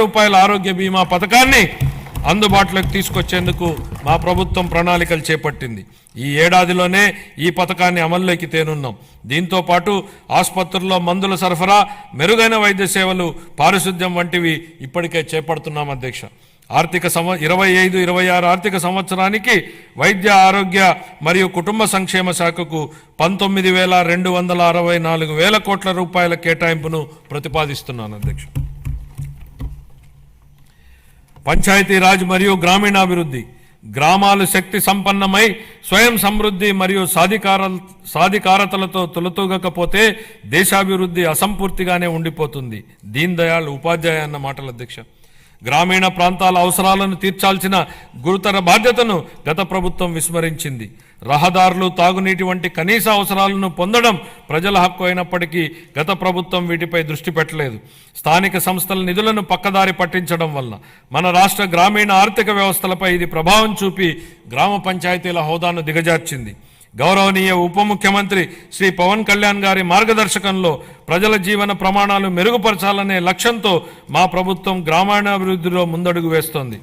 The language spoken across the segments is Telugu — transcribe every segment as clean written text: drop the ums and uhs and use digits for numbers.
రూపాయల ఆరోగ్య బీమా పథకాన్ని అందుబాటులోకి తీసుకొచ్చేందుకు మా ప్రభుత్వం ప్రణాళికలు చేపట్టింది. ఈ ఏడాదిలోనే ఈ పథకాన్ని అమల్లోకి తేనున్నాం. దీంతో పాటు ఆసుపత్రుల్లో మందుల సరఫరా, మెరుగైన వైద్య సేవలు, పారిశుద్ధ్యం వంటివి ఇప్పటికే చేపడుతున్నాం అధ్యక్ష. 25-26 ఆర్థిక సంవత్సరానికి వైద్య ఆరోగ్య మరియు కుటుంబ సంక్షేమ శాఖకు 19,264 కోట్ల రూపాయల కేటాయింపును ప్రతిపాదిస్తున్నాను అధ్యక్ష. పంచాయతీరాజ్ మరియు గ్రామీణాభివృద్ధి. గ్రామాలు శక్తి సంపన్నమై స్వయం సమృద్ధి మరియు సాధికారతలతో తొలతూగకపోతే దేశాభివృద్ధి అసంపూర్తిగానే ఉండిపోతుంది. దీన్ దయాళ్ ఉపాధ్యాయ అన్న మాటలు అధ్యక్ష. గ్రామీణ ప్రాంతాల అవసరాలను తీర్చాల్సిన గురుతర బాధ్యతను గత ప్రభుత్వం విస్మరించింది. రహదారులు, తాగునీటి వంటి కనీస అవసరాలను పొందడం ప్రజల హక్కు అయినప్పటికీ గత ప్రభుత్వం వీటిపై దృష్టి పెట్టలేదు. స్థానిక సంస్థల నిధులను పక్కదారి పట్టించడం వల్ల మన రాష్ట్ర గ్రామీణ ఆర్థిక వ్యవస్థలపై ఇది ప్రభావం చూపి గ్రామ పంచాయతీల హోదాను దిగజార్చింది. గౌరవనీయ ఉప ముఖ్యమంత్రి శ్రీ పవన్ కళ్యాణ్ గారి మార్గదర్శకంలో ప్రజల జీవన ప్రమాణాలు మెరుగుపరచాలనే లక్ష్యంతో మా ప్రభుత్వం గ్రామీణాభివృద్ధిలో ముందడుగు వేస్తోంది.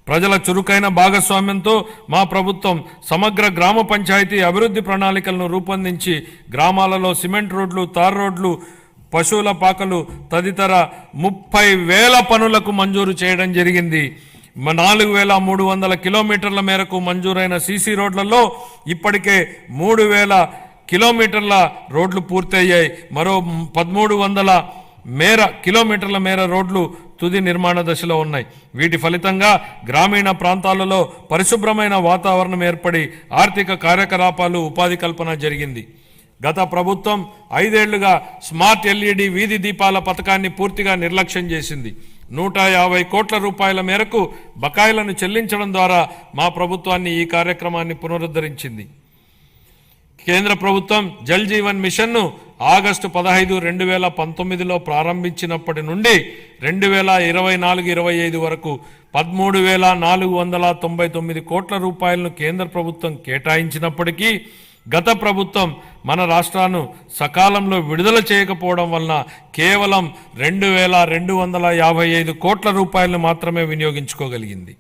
ప్రజల చురుకైన భాగస్వామ్యంతో మా ప్రభుత్వం సమగ్ర గ్రామ పంచాయతీ అభివృద్ధి ప్రణాళికలను రూపొందించి గ్రామాలలో సిమెంట్ రోడ్లు, తార్ రోడ్లు, పశువుల పాకలు తదితర 30,000 పనులకు మంజూరు చేయడం జరిగింది. 4,300 కిలోమీటర్ల మేరకు మంజూరైన సీసీ రోడ్లలో ఇప్పటికే 3,000 కిలోమీటర్ల రోడ్లు పూర్తయ్యాయి. మరో 1,300 కిలోమీటర్ల మేర రోడ్లు తుది నిర్మాణ దశలో ఉన్నాయి. వీటి ఫలితంగా గ్రామీణ ప్రాంతాలలో పరిశుభ్రమైన వాతావరణం ఏర్పడి ఆర్థిక కార్యకలాపాలు, ఉపాధి కల్పన జరిగింది. గత ప్రభుత్వం 5 ఏళ్లుగా స్మార్ట్ ఎల్ఈడి వీధి దీపాల పథకాన్ని పూర్తిగా నిర్లక్ష్యం చేసింది. 150 కోట్ల రూపాయల మేరకు బకాయిలను చెల్లించడం ద్వారా మా ప్రభుత్వాన్ని ఈ కార్యక్రమాన్ని పునరుద్ధరించింది. కేంద్ర ప్రభుత్వం జల్ జీవన్ మిషన్ను ఆగస్టు 15, 2019లో ప్రారంభించినప్పటి నుండి 2024-25 వరకు 13,499 కోట్ల రూపాయలను కేంద్ర ప్రభుత్వం కేటాయించినప్పటికీ గత ప్రభుత్వం మన రాష్ట్రాన్ని సకాలంలో విడుదల చేయకపోవడం వలన కేవలం 2,255 కోట్ల రూపాయలను మాత్రమే వినియోగించుకోగలిగింది.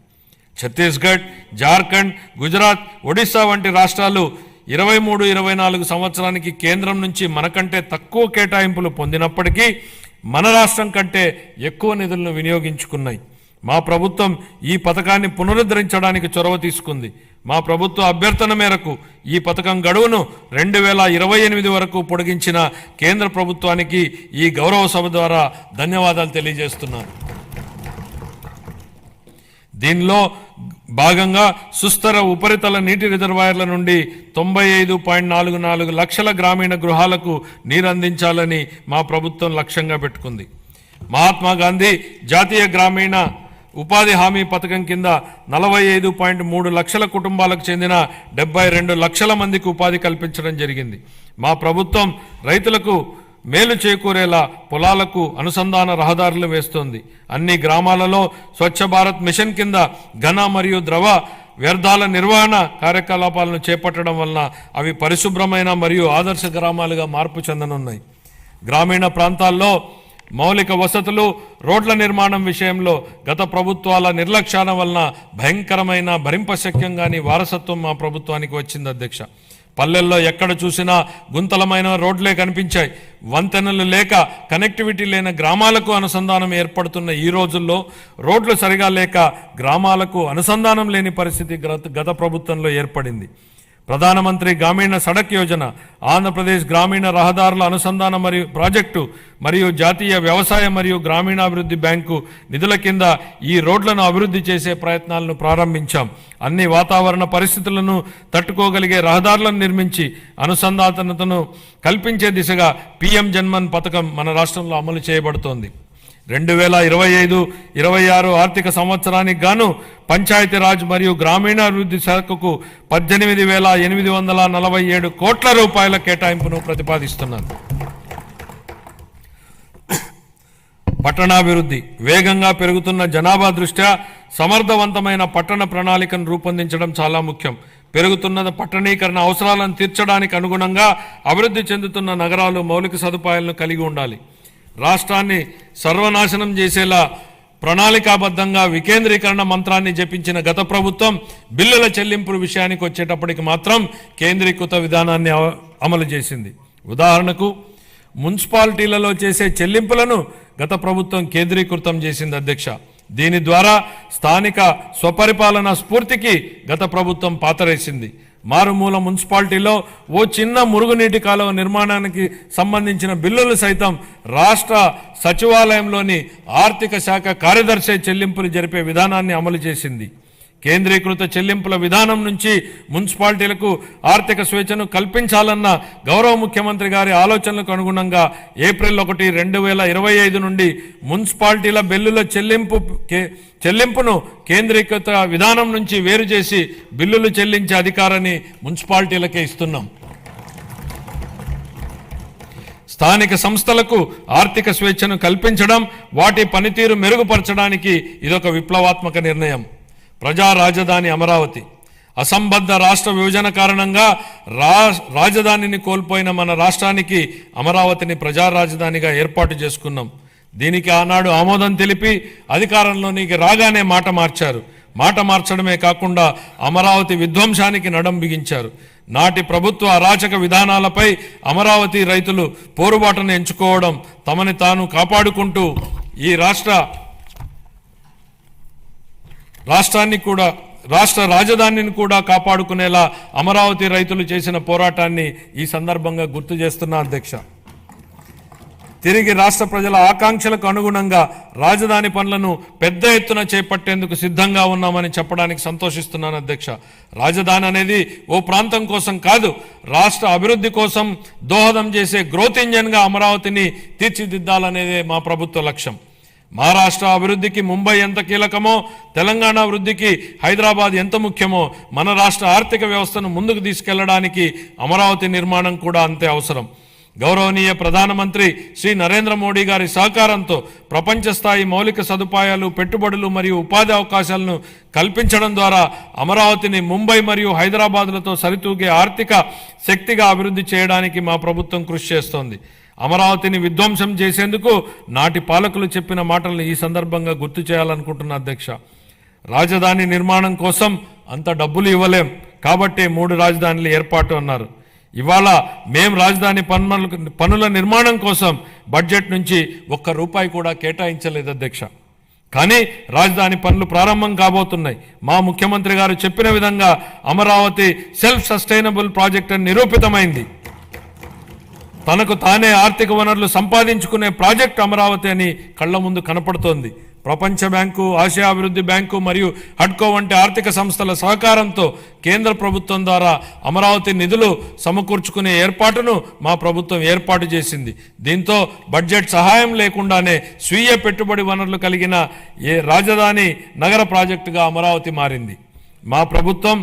ఛత్తీస్గఢ్, జార్ఖండ్, గుజరాత్, ఒడిశా వంటి రాష్ట్రాలు 23-24 సంవత్సరానికి కేంద్రం నుంచి మనకంటే తక్కువ కేటాయింపులు పొందినప్పటికీ మన రాష్ట్రం కంటే ఎక్కువ నిధులను వినియోగించుకున్నాయి. మా ప్రభుత్వం ఈ పథకాన్ని పునరుద్ధరించడానికి చొరవ తీసుకుంది. మా ప్రభుత్వ అభ్యర్థన మేరకు ఈ పథకం గడువును 2028 వరకు పొడిగించిన కేంద్ర ప్రభుత్వానికి ఈ గౌరవ సభ ద్వారా ధన్యవాదాలు తెలియజేస్తున్నాను. దీనిలో భాగంగా సుస్థిర ఉపరితల నీటి రిజర్వాయర్ల నుండి 95.44 లక్షల గ్రామీణ గృహాలకు నీరు అందించాలని మా ప్రభుత్వం లక్ష్యంగా పెట్టుకుంది. మహాత్మా గాంధీ జాతీయ గ్రామీణ ఉపాధి హామీ పథకం కింద 45.3 లక్షల కుటుంబాలకు చెందిన 72 లక్షల మందికి ఉపాధి కల్పించడం జరిగింది. మా ప్రభుత్వం రైతులకు మేలు చేకూరేలా పొలాలకు అనుసంధాన రహదారులు వేస్తోంది. అన్ని గ్రామాలలో స్వచ్ఛ భారత్ మిషన్ కింద ఘన మరియు ద్రవ వ్యర్థాల నిర్వహణ కార్యకలాపాలను చేపట్టడం వలన అవి పరిశుభ్రమైన మరియు ఆదర్శ గ్రామాలుగా మార్పు చెందనున్నాయి. గ్రామీణ ప్రాంతాల్లో మౌలిక వసతులు, రోడ్ల నిర్మాణం విషయంలో గత ప్రభుత్వాల నిర్లక్ష్యాల వలన భయంకరమైన భరింపశక్యంగాని వారసత్వం మా ప్రభుత్వానికి వచ్చింది అధ్యక్ష. పల్లెల్లో ఎక్కడ చూసినా గుంతలమైన రోడ్లే కనిపించాయి. వంతెనలు లేక కనెక్టివిటీ లేని గ్రామాలకు అనుసంధానం ఏర్పడుతున్న ఈ రోజుల్లో రోడ్లు సరిగా లేక గ్రామాలకు అనుసంధానం లేని పరిస్థితి గత ప్రభుత్వంలో ఏర్పడింది. ప్రధానమంత్రి గ్రామీణ సడక్ యోజన, ఆంధ్రప్రదేశ్ గ్రామీణ రహదారుల అనుసంధాన మరియు ప్రాజెక్టు మరియు జాతీయ వ్యవసాయ మరియు గ్రామీణాభివృద్ధి బ్యాంకు నిధుల కింద ఈ రోడ్లను అభివృద్ధి చేసే ప్రయత్నాలను ప్రారంభించాం. అన్ని వాతావరణ పరిస్థితులను తట్టుకోగలిగే రహదారులను నిర్మించి అనుసంధానతను కల్పించే దిశగా PM జన్మన్ పథకం మన రాష్ట్రంలో అమలు చేయబడుతోంది. 2025-26 ఆర్థిక సంవత్సరానికి గాను పంచాయతీరాజ్ మరియు గ్రామీణాభివృద్ధి శాఖకు 18,847 కోట్ల రూపాయల కేటాయింపును ప్రతిపాదిస్తున్నాను. పట్టణాభివృద్ధి. వేగంగా పెరుగుతున్న జనాభా దృష్ట్యా సమర్థవంతమైన పట్టణ ప్రణాళికను రూపొందించడం చాలా ముఖ్యం. పెరుగుతున్న పట్టణీకరణ అవసరాలను తీర్చడానికి అనుగుణంగా అభివృద్ధి చెందుతున్న నగరాలు మౌలిక సదుపాయాలను కలిగి ఉండాలి. రాష్ట్రాన్ని సర్వనాశనం చేసేలా ప్రణాళికాబద్ధంగా వికేంద్రీకరణ మంత్రాన్ని జపించిన గత ప్రభుత్వం బిల్లుల చెల్లింపుల విషయానికి వచ్చేటప్పటికి మాత్రం కేంద్రీకృత విధానాన్ని అమలు చేసింది. ఉదాహరణకు మున్సిపాలిటీలలో చేసే చెల్లింపులను గత ప్రభుత్వం కేంద్రీకృతం చేసింది అధ్యక్ష. దీని ద్వారా స్థానిక స్వపరిపాలన స్ఫూర్తికి గత ప్రభుత్వం పాతరేసింది. మారుమూల మున్సిపాలిటీలో ఓ చిన్న మురుగునీటి కాలువ నిర్మాణానికి సంబంధించిన బిల్లులు సైతం రాష్ట్ర సచివాలయంలోని ఆర్థిక శాఖ కార్యదర్శి చెల్లింపులు జరిపే విధానాన్ని అమలు చేసింది. కేంద్రీకృత చెల్లింపుల విధానం నుంచి మున్సిపాలిటీలకు ఆర్థిక స్వేచ్ఛను కల్పించాలన్న గౌరవ ముఖ్యమంత్రి గారి ఆలోచనలకు అనుగుణంగా ఏప్రిల్ 1, 2025 నుండి మున్సిపాలిటీల బిల్లుల చెల్లింపును కేంద్రీకృత విధానం నుంచి వేరు చేసి బిల్లులు చెల్లించే అధికారాన్ని మున్సిపాలిటీలకే ఇస్తున్నాం. స్థానిక సంస్థలకు ఆర్థిక స్వేచ్ఛను కల్పించడం, వాటి పనితీరు మెరుగుపరచడానికి ఇదొక విప్లవాత్మక నిర్ణయం. ప్రజా రాజధాని అమరావతి. అసంబద్ధ రాష్ట్ర విభజన కారణంగా రాజధానిని కోల్పోయిన మన రాష్ట్రానికి అమరావతిని ప్రజా రాజధానిగా ఏర్పాటు చేసుకున్నాం. దీనికి ఆనాడు ఆమోదం తెలిపి అధికారంలోనికి రాగానే మాట మార్చారు. మాట మార్చడమే కాకుండా అమరావతి విధ్వంసానికి నడం బిగించారు. నాటి ప్రభుత్వ అరాచక విధానాలపై అమరావతి రైతులు పోరుబాటును ఎంచుకోవడం, తమని తాను కాపాడుకుంటూ ఈ రాష్ట్ర రాజధానిని కూడా కాపాడుకునేలా అమరావతి రైతులు చేసిన పోరాటాన్ని ఈ సందర్భంగా గుర్తు చేస్తున్నా అధ్యక్ష. తిరిగి రాష్ట్ర ప్రజల ఆకాంక్షలకు అనుగుణంగా రాజధాని పనులను పెద్ద ఎత్తున చేపట్టేందుకు సిద్ధంగా ఉన్నామని చెప్పడానికి సంతోషిస్తున్నాను అధ్యక్ష. రాజధాని అనేది ఓ ప్రాంతం కోసం కాదు, రాష్ట్ర అభివృద్ధి కోసం దోహదం చేసే గ్రోత్ ఇంజన్గా అమరావతిని తీర్చిదిద్దాలనేదే మా ప్రభుత్వ లక్ష్యం. మహారాష్ట్ర అభివృద్ధికి ముంబై ఎంత కీలకమో, తెలంగాణ అభివృద్ధికి హైదరాబాద్ ఎంత ముఖ్యమో, మన రాష్ట్ర ఆర్థిక వ్యవస్థను ముందుకు తీసుకెళ్లడానికి అమరావతి నిర్మాణం కూడా అంతే అవసరం. గౌరవనీయ ప్రధానమంత్రి శ్రీ నరేంద్ర మోడీ గారి సహకారంతో ప్రపంచ స్థాయి మౌలిక సదుపాయాలు, పెట్టుబడులు మరియు ఉపాధి అవకాశాలను కల్పించడం ద్వారా అమరావతిని ముంబై మరియు హైదరాబాద్లతో సరితూగే ఆర్థిక శక్తిగా అభివృద్ధి చేయడానికి మా ప్రభుత్వం కృషి చేస్తోంది. అమరావతిని విధ్వంసం చేసేందుకు నాటి పాలకులు చెప్పిన మాటలను ఈ సందర్భంగా గుర్తు చేయాలనుకుంటున్న అధ్యక్ష. రాజధాని నిర్మాణం కోసం అంత డబ్బులు ఇవ్వలేం కాబట్టి 3 రాజధానులు ఏర్పాటు అన్నారు. ఇవాళ మేం రాజధాని పనుల నిర్మాణం కోసం బడ్జెట్ నుంచి ₹1 కూడా కేటాయించలేదు అధ్యక్ష. కానీ రాజధాని పనులు ప్రారంభం కాబోతున్నాయి. మా ముఖ్యమంత్రి గారు చెప్పిన విధంగా అమరావతి సెల్ఫ్ సస్టైనబుల్ ప్రాజెక్ట్ అని నిరూపితమైంది. తనకు తానే ఆర్థిక వనరులు సంపాదించుకునే ప్రాజెక్టు అమరావతి అని కళ్ల ముందు కనపడుతోంది. ప్రపంచ బ్యాంకు, ఆసియా అభివృద్ధి బ్యాంకు మరియు హడ్కో వంటి ఆర్థిక సంస్థల సహకారంతో కేంద్ర ప్రభుత్వం ద్వారా అమరావతి నిధులు సమకూర్చుకునే ఏర్పాటును మా ప్రభుత్వం ఏర్పాటు చేసింది. దీంతో బడ్జెట్ సహాయం లేకుండానే స్వీయ పెట్టుబడి వనరులు కలిగిన రాజధాని నగర ప్రాజెక్టుగా అమరావతి మారింది. మా ప్రభుత్వం